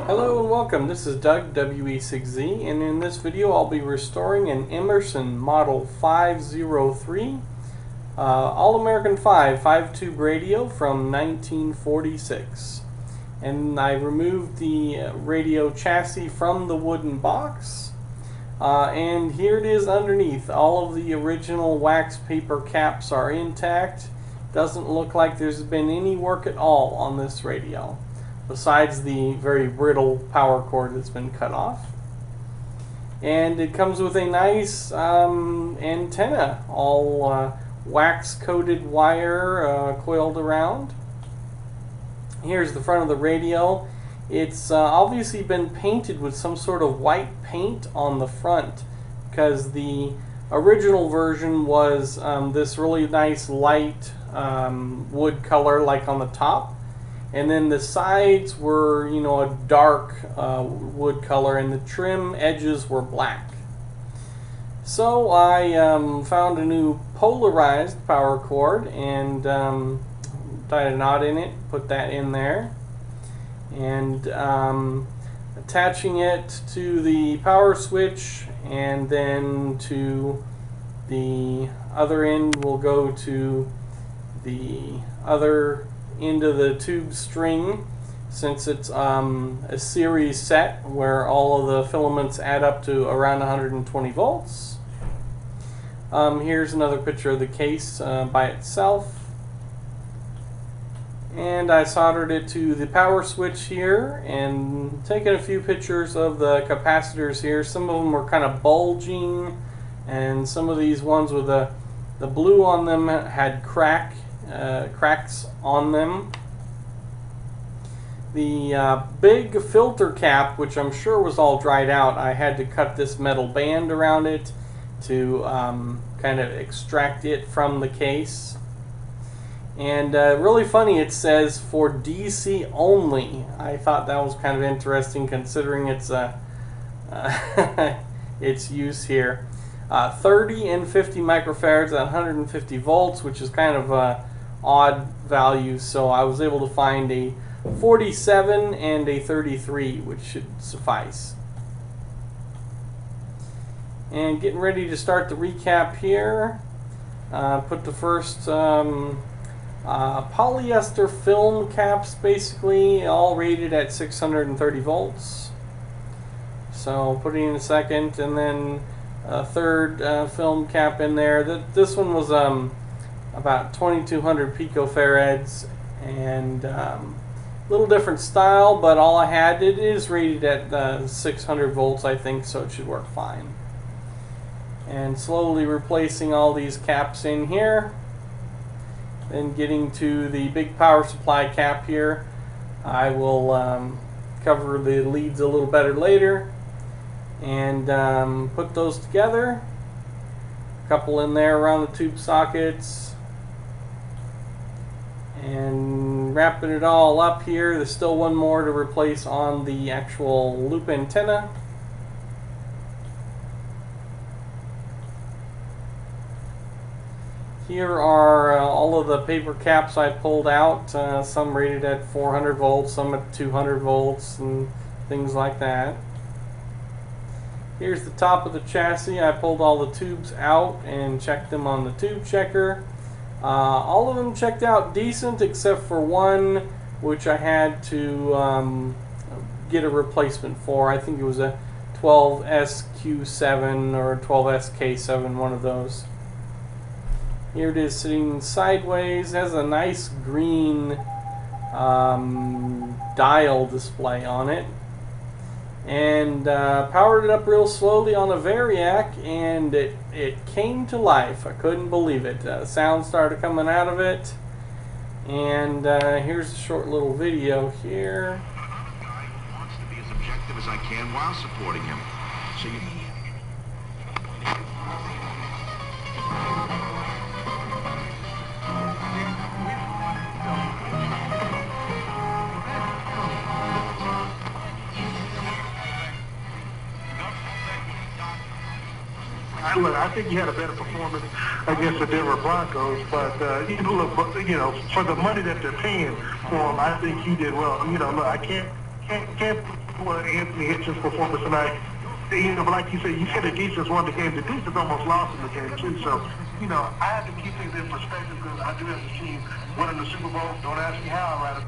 Hello and welcome, this is Doug, WE6Z, and in this video I'll be restoring an Emerson Model 503 All-American 5-tube radio from 1946. And I removed the radio chassis from the wooden box, and here it is underneath. All of the original wax paper caps are intact. Doesn't look like there's been any work at all on this radio, besides the very brittle power cord that's been cut off. And it comes with a nice antenna, all wax coated wire coiled around. Here's the front of the radio. It's obviously been painted with some sort of white paint on the front, because the original version was this really nice light wood color like on the top. And then the sides were, a dark wood color, and the trim edges were black. So I found a new polarized power cord and tied a knot in it, put that in there, and attaching it to the power switch, and then to the other end will go to the other into the tube string, since it's a series set where all of the filaments add up to around 120 volts. Here's another picture of the case by itself, and I soldered it to the power switch here and taken a few pictures of the capacitors here. Some of them were kind of bulging, and some of these ones with the blue on them had cracks on them. The big filter cap, which I'm sure was all dried out, I had to cut this metal band around it to kind of extract it from the case. And really funny, it says for DC only. I thought that was kind of interesting, considering its its use here. 30 and 50 microfarads at 150 volts, which is kind of odd values, so I was able to find a 47 and a 33, which should suffice. And getting ready to start the recap here. Put the first polyester film caps, basically all rated at 630 volts. So putting in a second, and then a third film cap in there. This one was about 2200 picofarads, and a little different style, but all I had, it is rated at 600 volts, I think, so it should work fine. And slowly replacing all these caps in here. Then getting to the big power supply cap here. I will cover the leads a little better later, and put those together. A couple in there around the tube sockets, and wrapping it all up here. There's still one more to replace on the actual loop antenna. Here are all of the paper caps I pulled out, some rated at 400 volts, some at 200 volts, and things like that. Here's the top of the chassis. I pulled all the tubes out and checked them on the tube checker. All of them checked out decent, except for one, which I had to get a replacement for. I think it was a 12SQ7 or 12SK7, one of those. Here it is sitting sideways. It has a nice green dial display on it. And powered it up real slowly on a Variac, and it came to life. I couldn't believe it. Sound started coming out of it. And here's a short little video here. Guy wants to be as objective as I can while supporting him. So you... Look, I think you had a better performance against the Denver Broncos, but look, for the money that they're paying for him, I think you did well. Look, I can't can't Anthony Hitchens' performance tonight. You know, but like you said the defense won the game. The defense almost lost in the game too. So, you know, I have to keep things in perspective because I do have a team winning the Super Bowl. Don't ask me how I write it.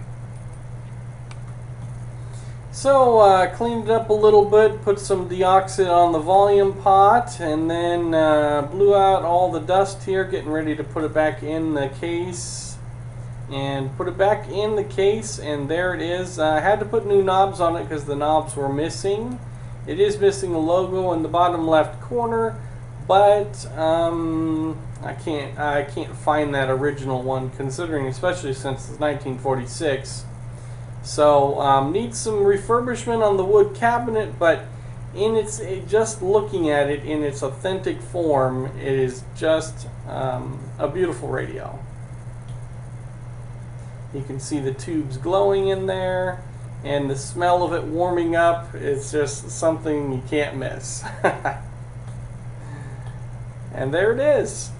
So cleaned it up a little bit, put some deoxit on the volume pot, and then blew out all the dust here, getting ready to put it back in the case. And put it back in the case, and there it is. I had to put new knobs on it because the knobs were missing. It is missing a logo in the bottom left corner, but I can't find that original one, considering, especially since it's 1946. So needs some refurbishment on the wood cabinet, but just looking at it in its authentic form, it is just a beautiful radio. You can see the tubes glowing in there, and the smell of it warming up is just something you can't miss. And there it is.